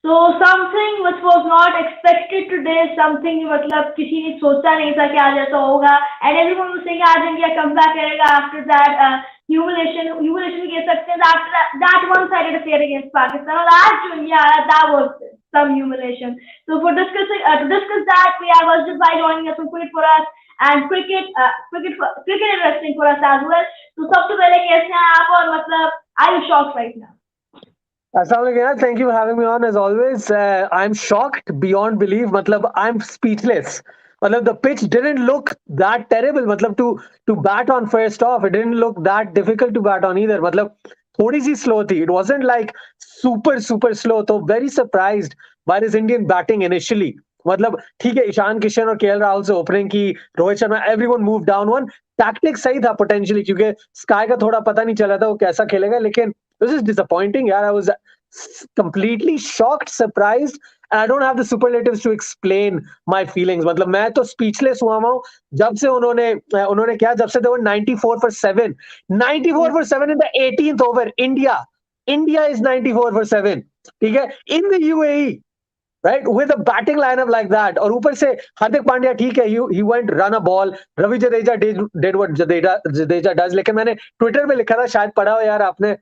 So something which was not expected today, something मतलब किसी ने सोचा नहीं था कि आज ऐसा होगा, and everyone was saying आज इंडिया comeback करेगा after that humiliation भी कह सकते हैं, after that one-sided affair against Pakistan, और आज जो इंडिया आया that was some humiliation. So for discussing to discuss that, we have Ajit Bhai joining us from cricket for us and cricket and wrestling for us as well. तो सबसे पहले कैसे हैं आप, और मतलब are you shocked right now? Assalamualaikum. Thank you for having me on as always. I'm shocked beyond belief. Matlab, I'm speechless. Matlab, the pitch didn't look that terrible. Matlab, to bat on first off, it didn't look that difficult to bat on either. Matlab, थोड़ी सी slow थी. It wasn't like super slow. So very surprised by this Indian batting initially. मतलब ठीक है, ईशान किशन और KL Rahul से opening की, Rohit Sharma, everyone move down one. Tactic सही था पोटेंशियली, क्योंकि स्काई का थोड़ा पता नहीं चला था वो कैसा खेलेगा, लेकिन this is disappointing. Yeah, I was completely shocked, surprised, and I don't have the superlatives to explain my feelings. मतलब मैं तो speechless हुआ हूँ जब से उन्होंने क्या, जब से they were 94 for 7, 94 for 7 in the 18th over. India is 94 for 7. ठीक है, in the UAE. Right, with a batting lineup like that, और ऊपर से हार्दिक पांड्या, ठीक है, he went run a ball. Ravi Jadeja did what Jadeja does. लेकिन मैंने ट्विटर पे लिखा था, शायद पढ़ा हो यार आपने,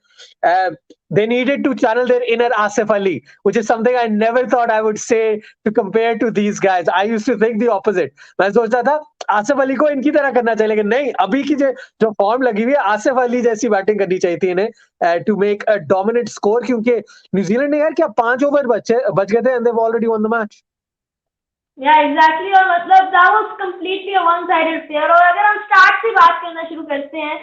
they needed to channel their inner Asif Ali, which is something I never thought I would say to compare to these guys. I used to think the opposite. मैं सोचता था आसिफ अली को इनकी तरह करना चाहिए, लेकिन नहीं, अभी की जो फॉर्म लगी हुई है, आसिफ अली जैसी बैटिंग करनी चाहिए थी इन्हें to make a dominant score, क्योंकि न्यूजीलैंड ने यार क्या 5 ओवर बच गए थे, and they already won the match. Yeah, exactly. और मतलब that was completely a one-sided affair. और अगर हम स्टार्ट से बात करना शुरू करते हैं,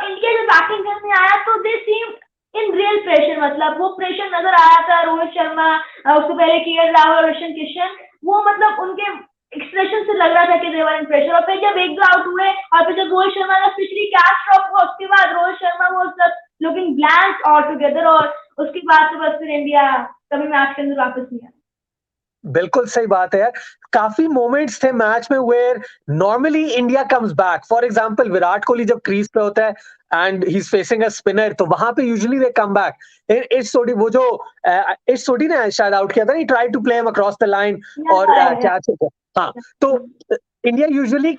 इंडिया जो बैटिंग करने आया तो दे सीम इन रियल प्रेशर, मतलब वो प्रेशर नजर आया था. रोहित शर्मा, उससे पहले केएल राहुल और ईशान किशन, वो मतलब उनके एक्सप्रेशन से लग रहा था कि दे वर इन प्रेशर. और फिर जब एक दो आउट हुए और फिर जब रोहित शर्मा का पिछली कैच ड्रॉप हुआ, उसके बाद रोहित शर्मा वो सब लुकिंग ब्लैंक ऑल टुगेदर, और उसके बाद से बस फिर इंडिया कभी मैच के अंदर वापस नहीं आया. बिल्कुल सही बात है यार. काफी मोमेंट्स थे मैच में where normally India comes back. For example, Virat Kohli जब क्रीज पे होता है and he is facing a spinner, तो वहां पे यूजुअली दे कम बैक. इस सोडी, वो जो इस सोडी ने शायद आउट किया था, he try to play him across the line, और कैच. हाँ, तो इंडिया यूजुअली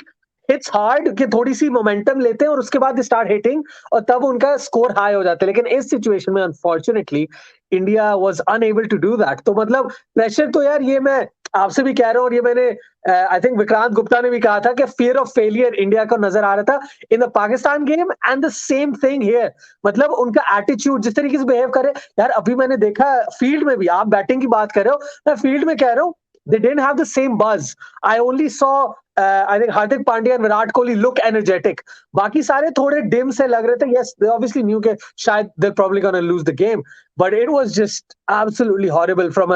हिट्स हार्ड कि थोड़ी सी मोमेंटम लेते हैं और उसके बाद स्टार्ट हिटिंग, और तब उनका स्कोर हाई हो जाता है. लेकिन इस सिचुएशन में unfortunately India was unable to do that. तो मतलब प्रेशर तो यार, ये मैं आपसे भी कह रहा हूँ, और ये मैंने आई थिंक विक्रांत गुप्ता ने भी कहा था कि फियर ऑफ फेलियर इंडिया को नजर आ रहा था in the Pakistan game, and the same thing here. मतलब उनका एटीट्यूड, जिस तरीके से बिहेव करे यार, अभी मैंने देखा फील्ड में भी, आप बैटिंग की बात कर रहे हो, मैं फील्ड में कह रहा हूँ, they didn't have the same buzz. I only saw I think Hardik Pandya and Virat Kohli look energetic. बाकी सारे थोड़े dim से लग रहे थे. Yes, they obviously knew कि शायद they're probably going to lose the game, but it was just absolutely horrible from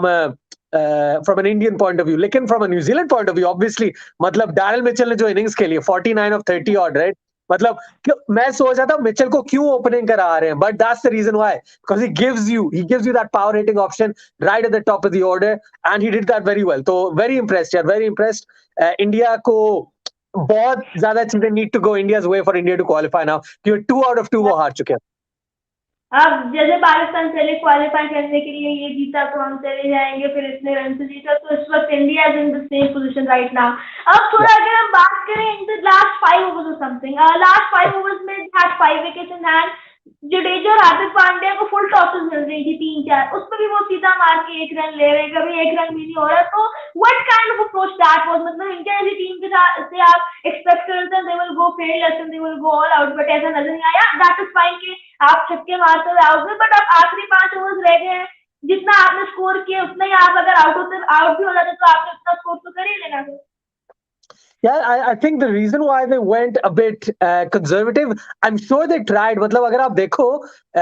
an Indian point of view. लेकिन from a New Zealand point of view, obviously, मतलब Daryl Mitchell ने जो innings खेली है 49 of 30 odd, right? मतलब मैं सोच रहा था मिचेल को क्यों ओपनिंग करा रहे हैं, but that's the reason why, because he gives you that power hitting option right at the top of the order, and he did that very well. तो very impressed यार, very impressed. इंडिया को बहुत ज्यादा चीजें need to go India's way for India to qualify now. 2 out of 2 वो हार चुके हैं. अब जैसे पाकिस्तान चले क्वालिफाई करने के लिए, ये जीता तो हम चले जाएंगे, फिर इतने रन से जीता, तो इस वक्त India is in the same position right now. अब थोड़ा अगर हम बात करें इन द लास्ट 5 ओवर्स और समथिंग, लास्ट 5 ओवर्स में had 5 wickets in hand. Jadeja और हार्दिक पांड्या को फुल टॉसेस मिल रही थी 3-4, उसमें भी वो सीधा मार के 1 रन ले रहे, कभी 1 रन भी नहीं हो रहा. तो what kind of approach that was, मतलब इंडिया ऐसी टीम के साथ से आप एक्सपेक्ट कर रहे थे they will go fearless and they will go all out, but ऐसा नजर नहीं आया. दैट इज फाइन कि आप छक्के मारते हुए आउट हुए, बट अब आखिरी 5 ओवर्स रह गए हैं, जितना आपने स्कोर किया उतना ही आप अगर आउट भी हो जाते तो आपने उतना स्कोर तो कर ही लेना था. Yeah, I think the reason why they went a bit conservative, I'm sure they tried. मतलब अगर आप देखो,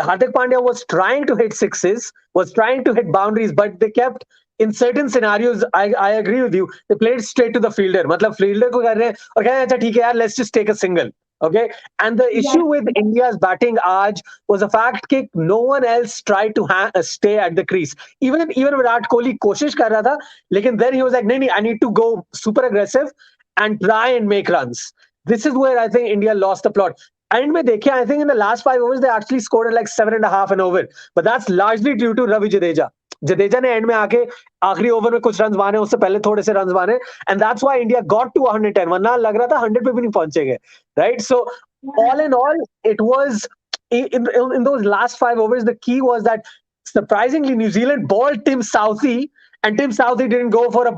Hardik Pandya was trying to hit sixes, was trying to hit boundaries, but they kept in certain scenarios. I agree with you. They played straight to the fielder. मतलब fielder को कर रहे हैं और कह रहे हैं अच्छा ठीक है यार, let's just take a single. Okay, and the issue with India's batting आज was the fact that no one else tried to stay at the crease. Even Virat Kohli कोशिश कर रहा था, लेकिन then he was like नहीं, I need to go super aggressive and try and make runs. This is where I think India lost the plot. And में देखे, I think in the last 5 overs they actually scored at like 7.5 an over, but that's largely due to Ravi Jadeja. Jadeja ने and में आके आखिरी over में कुछ run मारे, उससे पहले थोड़े से रन मारे, and that's why India got to 110, वरना लग रहा था 100 पे भी नहीं पहुंचेंगे, right? So all in all, it was in those last 5 overs. The key was that surprisingly, New Zealand bowled Tim Southee, and Tim Southee didn't go for a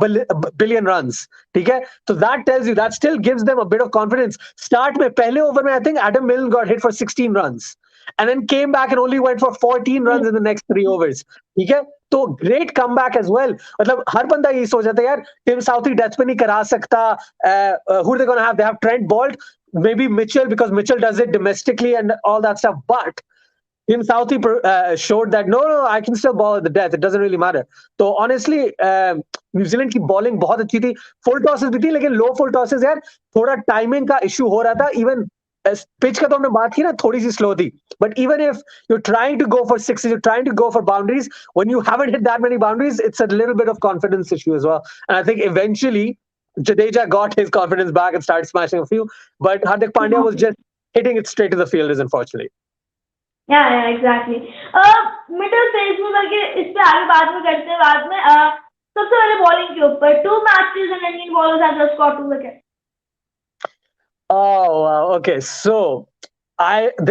billion runs. Okay, so that tells you, that still gives them a bit of confidence. Start mein pehle over mein, I think Adam Milne got hit for 16 runs, and then came back and only went for 14 runs in the next 3 overs. Okay, तो great comeback as well. मतलब हर बंदा यही सोच जाता है यार, Tim Southee death पे नहीं करा सकता. Who are they going to have? They have Trent Bolt, maybe Mitchell, because Mitchell does it domestically and all that stuff. But Tim Southee showed that no, I can still ball at the death. It doesn't really matter. So honestly, New Zealand की bowling बहुत अच्छी थी. Full tosses भी थी, लेकिन लो full tosses यार थोड़ा timing का इशू हो रहा था. इवन पिच का तो हमने बात की ना, थोड़ी सी स्लो थी. But even if you trying to go for sixes, you trying to go for boundaries, when you haven't hit that many boundaries, it's a little bit of confidence issue as well. And I think eventually Jadeja got his confidence back and started smashing a few, but Hardik Pandya was just hitting it straight to the fielders, unfortunately. Yeah, exactly. Middle phase में करके इस पे आगे बाद में करते हैं, बाद में सबसे पहले बॉलिंग के ऊपर 2 matches and Indian bowlers have just got 2 wickets. Oh, wow. Okay. So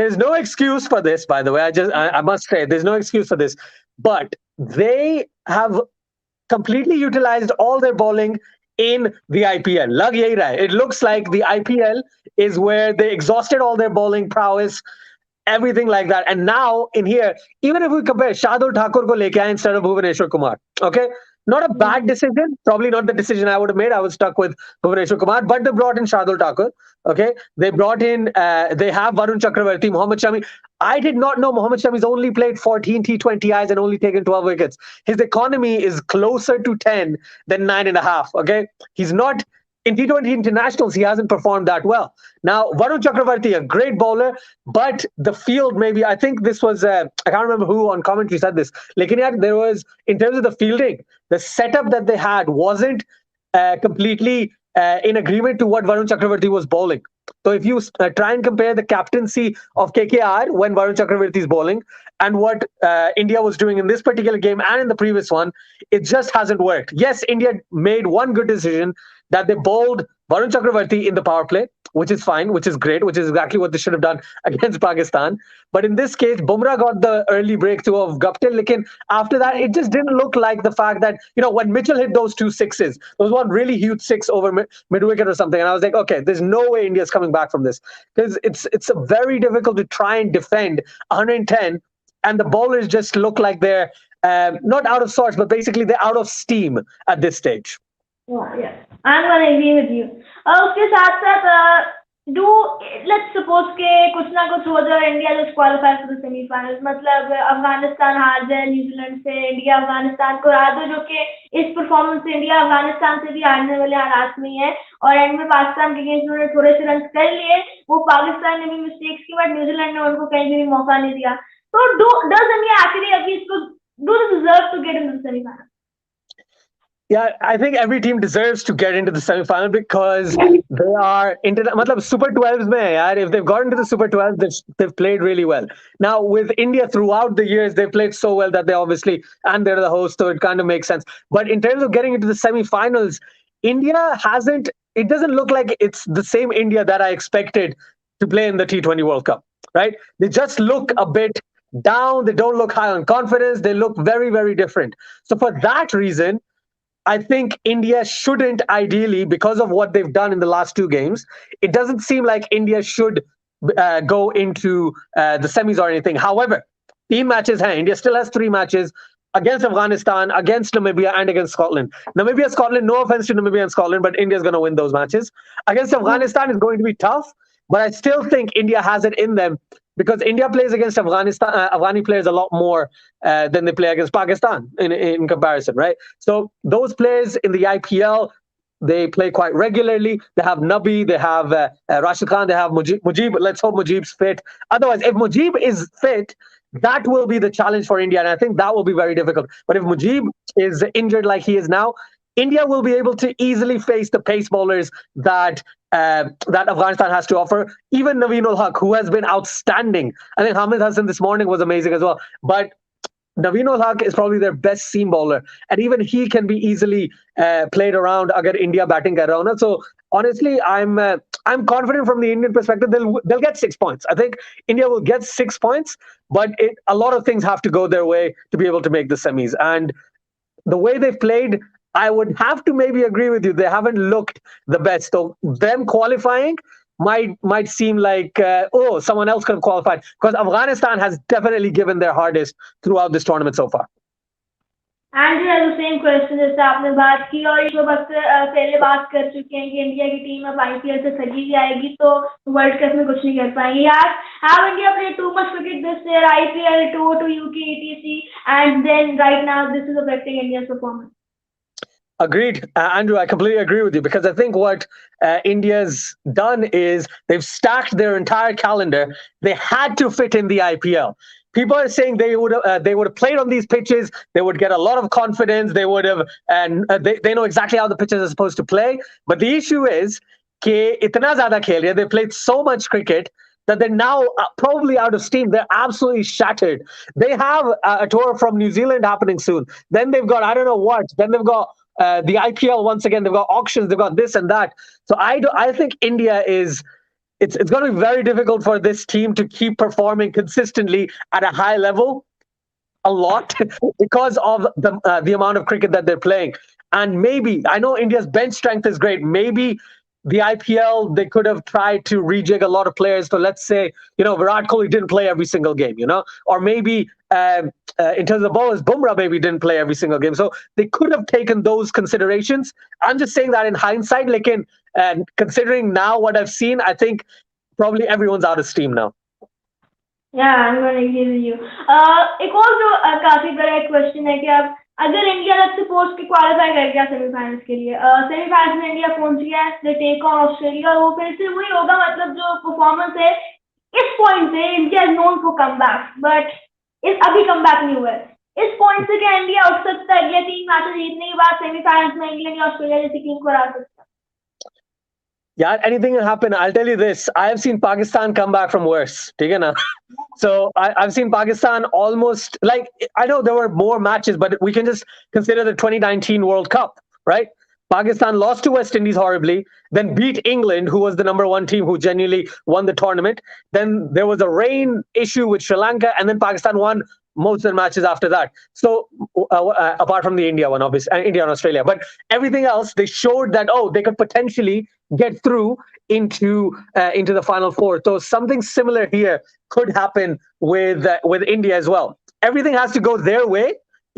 there's no excuse for this, by the way. I must say there's no excuse for this, but they have completely utilized all their bowling in the IPL. Lag yahi raha hai. It looks like the IPL is where they exhausted all their bowling prowess, everything like that. And now in here, even if we compare Shardul Thakur ko leke aaye instead of Bhuvaneshwar Kumar, okay, not a bad decision. Probably not the decision I would have made. I was stuck with Bhuvaneshwar Kumar, but they brought in Shardul Thakur. Okay, they brought in. They have Varun Chakravarti, Mohammad Shami. I did not know Mohammad Shami's only played 14 T20Is and only taken 12 wickets. His economy is closer to 10 than 9.5. Okay, he's not. In T20 internationals, he hasn't performed that well. Now, Varun Chakravarti, a great bowler, but the field maybe, I think this was, I can't remember who on commentary said this. Lekin yaar, there was, in terms of the fielding, the setup that they had wasn't completely in agreement to what Varun Chakravarti was bowling. So if you try and compare the captaincy of KKR when Varun Chakravarti is bowling and what India was doing in this particular game and in the previous one, it just hasn't worked. Yes, India made one good decision, that they bowled Varun Chakravarti in the power play, which is fine, which is great, which is exactly what they should have done against Pakistan. But in this case, Bumrah got the early breakthrough of Guptill. Lekin after that, it just didn't look like the fact that, when Mitchell hit those 2 sixes, there was one really huge 6 over mid-wicket or something. And I was like, okay, there's no way India's coming back from this. Because it's very difficult to try and defend 110, and the bowlers just look like they're not out of sorts, but basically they're out of steam at this stage. Yeah, I'm gonna agree with you. उसके साथ साथ let's suppose के कुछ ना कुछ हो जाए, India just qualify for the semi-finals. मतलब अफगानिस्तान हार जाए न्यूजीलैंड से, इंडिया अफगानिस्तान को हरा दो, जो कि इस परफॉर्मेंस से इंडिया अफगानिस्तान से भी हारने वाले हालात में है. और एंड में पाकिस्तान के अगेंस्ट उन्होंने थोड़े से रन कर लिए. वो पाकिस्तान ने भी मिस्टेक्स की, बट न्यूजीलैंड ने उनको कहीं भी मौका नहीं दिया. तो does India actually अभी इसको do they deserve to get into the semi-finals? Yeah, I think every team deserves to get into the semi-final because they are matlab Super 12s mein hai yaar. If they've got into the Super 12s, they've played really well. Now with India throughout the years, they've played so well that they obviously, and they're the host, so it kind of makes sense. But in terms of getting into the semi-finals, India hasn't. It doesn't look like it's the same India that I expected to play in the T20 World Cup. Right? They just look a bit down. They don't look high on confidence. They look very, very different. So for that reason, I think India shouldn't ideally, because of what they've done in the last 2 games, it doesn't seem like India should go into the semis or anything. However, 3 matches, India still has 3 matches against Afghanistan, against Namibia, and against Scotland. Namibia, Scotland, no offense to Namibia and Scotland, but India's going to win those matches. Against Afghanistan is going to be tough, but I still think India has it in them because India plays against Afghanistan, Afghani players a lot more than they play against Pakistan in comparison, right? So those players in the IPL, they play quite regularly. They have Nabi, they have Rashid Khan, they have Mujib. Let's hope Mujib's fit. Otherwise, if Mujib is fit, that will be the challenge for India, and I think that will be very difficult. But if Mujib is injured like he is now, India will be able to easily face the pace bowlers that Afghanistan has to offer. Even Naveen ul Haq, who has been outstanding. I think Hamid Hassan this morning was amazing as well. But Naveen ul Haq is probably their best seam bowler, and even he can be easily played around agar India batting kar raha ho na. So honestly, I'm confident from the Indian perspective. They'll get 6 points. I think India will get 6 points, but a lot of things have to go their way to be able to make the semis. And the way they've played, I would have to maybe agree with you. They haven't looked the best. So them qualifying might seem like oh, someone else could have qualified, because Afghanistan has definitely given their hardest throughout this tournament so far. And the same question जैसे आपने बात की और जो वक्त पहले बात कर चुके हैं कि इंडिया की टीम अब आईपीएल से थकी भी आएगी तो वर्ल्ड कप में कुछ नहीं कर पाएंगे यार. Have India play too much cricket this year, IPL to UK etc and then right now this is affecting India's performance. Agreed, Andrew. I completely agree with you, because I think what India's done is they've stacked their entire calendar. They had to fit in the IPL. People are saying they would have played on these pitches. They would get a lot of confidence. They would have, and they know exactly how the pitches are supposed to play. But the issue is कि इतना ज़्यादा खेल रहे हैं. They played so much cricket that they're now probably out of steam. They're absolutely shattered. They have a tour from New Zealand happening soon. Then they've got, I don't know what. Then they've got the IPL once again. They've got auctions. They've got this and that. So I think India is. It's going to be very difficult for this team to keep performing consistently at a high level a lot because of the amount of cricket that they're playing. And maybe, I know India's bench strength is great. Maybe the IPL, they could have tried to rejig a lot of players. So let's say, Virat Kohli didn't play every single game, or maybe in terms of bowlers, Bumrah maybe didn't play every single game. So they could have taken those considerations. I'm just saying that in hindsight, and considering now what I've seen, I think probably everyone's out of steam now. Yeah, I'm going to agree with you. एक और जो काफी बड़ा एक question है कि अब अगर इंडिया लेट्स सपोज कि क्वालिफाई कर गया सेमीफाइनल्स के लिए, सेमीफाइनल्स में इंडिया पहुंच गया है, दे टेक ऑन ऑस्ट्रेलिया, और वो फिर से वही होगा, मतलब जो परफॉर्मेंस है इस पॉइंट से India is known for comeback, but इस अभी कमबैक नहीं हुआ है. इस पॉइंट से क्या इंडिया उठ सकता है अगले 3 मैचेस जीतने के बाद सेमीफाइनल्स में इंग्लैंड या ऑस्ट्रेलिया जैसी टीम को हरा सकता है? Yeah, anything can happen. I'll tell you this. I have seen Pakistan come back from worse. So I've seen Pakistan almost, like, I know there were more matches, but we can just consider the 2019 World Cup, right? Pakistan lost to West Indies horribly, then beat England, who was the #1 team who genuinely won the tournament. Then there was a rain issue with Sri Lanka, and then Pakistan won most of the matches after that. So apart from the India one, obviously, India and Australia, but everything else, they showed that, they could potentially get through into the Final Four. So something similar here could happen with India as well. Everything has to go their way.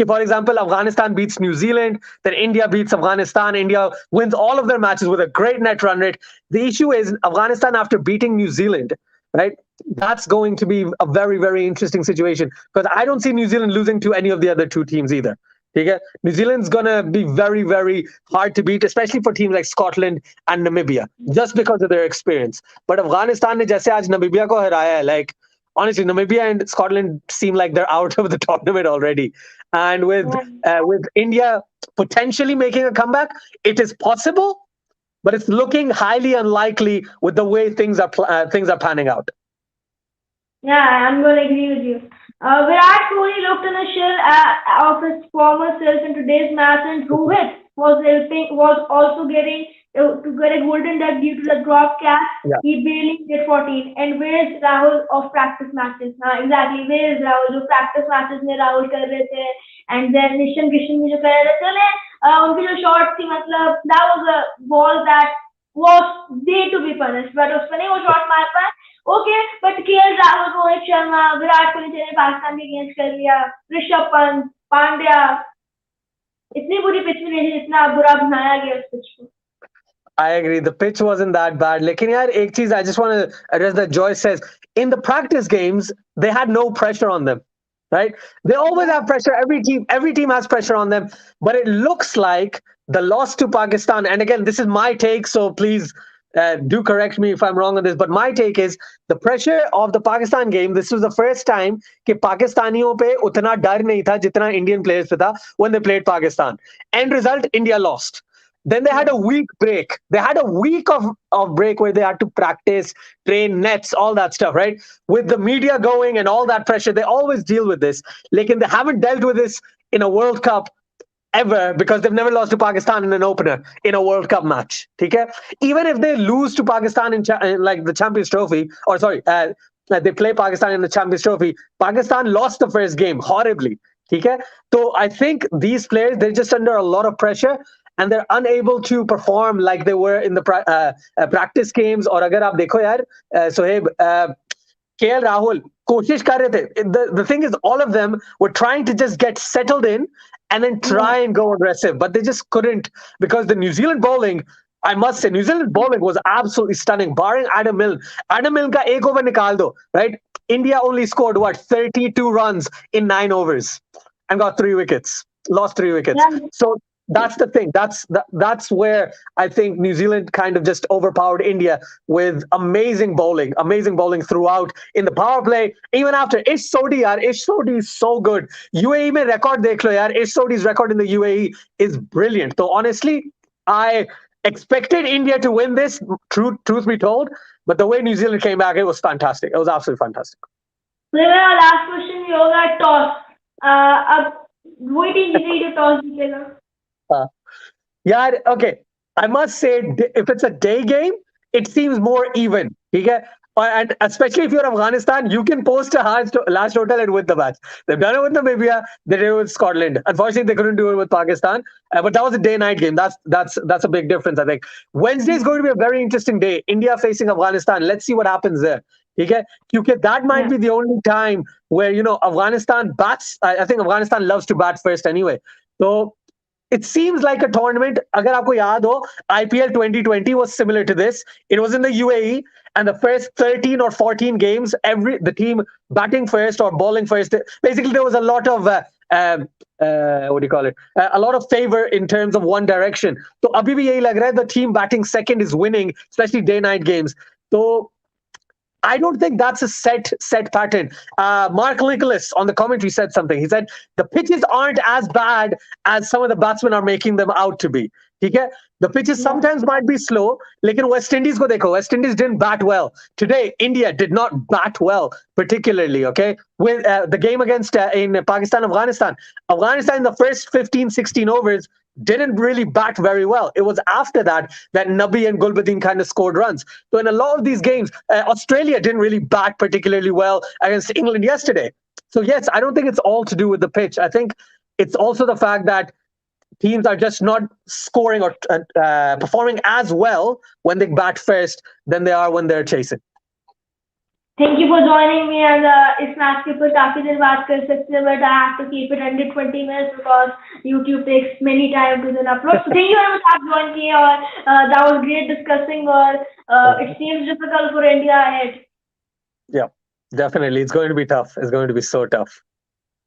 For example, Afghanistan beats New Zealand, then India beats Afghanistan. India wins all of their matches with a great net run rate. The issue is Afghanistan, after beating New Zealand, right? That's going to be a very, very interesting situation, because I don't see New Zealand losing to any of the other two teams either. Okay? New Zealand's going to be very, very hard to beat, especially for teams like Scotland and Namibia, just because of their experience. But Afghanistan ne jaise aaj Namibia ko haraya hai, like, honestly, Namibia and Scotland seem like they're out of the tournament already. And with India potentially making a comeback, it is possible, but it's looking highly unlikely with the way things are panning out. Yeah, I'm going to agree with you. Virat Kohli looked in a shell of his former self in today's match, and Rohit was also getting to get a golden duck due to the drop catch. Yeah. He barely hit 14. And where is Rahul of practice matches? Exactly, where is Rahul? जो practice matches में राहुल कर रहे थे, and then Nishan Kishan भी जो कर रहे थे, चले उनकी जो shot थी, मतलब that was a ball that was day to be punished, but उसमें नहीं वो shot मार पाए. Okay, but KL Rahul, Rohit Sharma, Virat Kohli ने पाकिस्तान के अगेंस्ट कर लिया, ऋषभ पंत, पांड्या, इतनी बुरी पिच में नहीं, जितना बुरा बनाया गया उस पिच को. I agree. The pitch wasn't that bad. Lekin yaar, ek cheez I just want to address that Joyce says. In the practice games, they had no pressure on them, right? They always have pressure. Every team has pressure on them. But it looks like the loss to Pakistan, and again, this is my take, so please do correct me if I'm wrong on this, but my take is the pressure of the Pakistan game. This was the first time कि पाकिस्तानियों पे उतना डर नहीं था जितना Indian players पे था when they played Pakistan. End result, India lost. Then they had a week break. They had a week of break where they had to practice, train nets, all that stuff, right? With the media going and all that pressure, they always deal with this. Like, and they haven't dealt with this in a World Cup ever because they've never lost to Pakistan in an opener in a World Cup match. Okay? Even if they lose to Pakistan in like the Champions Trophy, or sorry, they play Pakistan in the Champions Trophy, Pakistan lost the first game horribly. Okay? So I think these players, they're just under a lot of pressure and they're unable to perform like they were in the practice games. Or agar aap dekho yaar, Sohaib, KL Rahul, koshish kar rahe the, the thing is, all of them were trying to just get settled in and then try and go aggressive, but they just couldn't because the New Zealand bowling, I must say, New Zealand bowling was absolutely stunning, barring Adam Milne. Adam Milne ka ek over nikal do, right? India only scored, what, 32 runs in 9 overs and got 3 wickets, lost 3 wickets. Yeah. So that's the thing. That's where I think New Zealand kind of just overpowered India with amazing bowling throughout in the power play. Even after Ish Sodhi, yaar, Ish Sodhi is so good. UAE mein record dekh lo, yaar. Ish Sodhi's record in the UAE is brilliant. So honestly, I expected India to win this. Truth be told, but the way New Zealand came back, it was fantastic. It was absolutely fantastic. So मेरा last question ये होगा toss. अब वही team जीतेगी जो toss जीतेगा. Yeah, okay. I must say, if it's a day game, it seems more even. Okay? And especially if you're Afghanistan, you can post a last total and win the match. They've done it with Namibia, they did it with Scotland. Unfortunately, they couldn't do it with Pakistan. But that was a day-night game. That's a big difference, I think. Wednesday is going to be a very interesting day. India facing Afghanistan. Let's see what happens there. Okay? That might be the only time where, Afghanistan bats. I think Afghanistan loves to bat first anyway. So it seems like a tournament. Agar aapko yaad ho, IPL 2020 was similar to this. It was in the UAE, and the first 13 or 14 games, the team batting first or bowling first. Basically, there was a lot of what do you call it? A lot of favor in terms of one direction. So abhi bhi yahi lag raha hai, the team batting second is winning, especially day-night games. So I don't think that's a set pattern. Mark Nicholas on the commentary said something. He said the pitches aren't as bad as some of the batsmen are making them out to be. Okay? The pitches sometimes might be slow. Like in West Indies, ko dekho. West Indies didn't bat well. Today, India did not bat well, particularly. Okay, with the game against in Pakistan, Afghanistan in the first 15, 16 overs didn't really bat very well. It was after that Nabi and Gulbuddin kind of scored runs. So in a lot of these games, Australia didn't really bat particularly well against England yesterday. So yes, I don't think it's all to do with the pitch. I think it's also the fact that teams are just not scoring or performing as well when they bat first than they are when they're chasing. Thank you for joining me, and इस match के ऊपर काफी देर बात कर सकते हैं, but I have to keep it under 20 minutes because YouTube takes many time to then upload. So thank you very much for joining me, और that was great discussing, और it seems difficult for India ahead. Yeah, definitely. It's going to be tough. It's going to be so tough.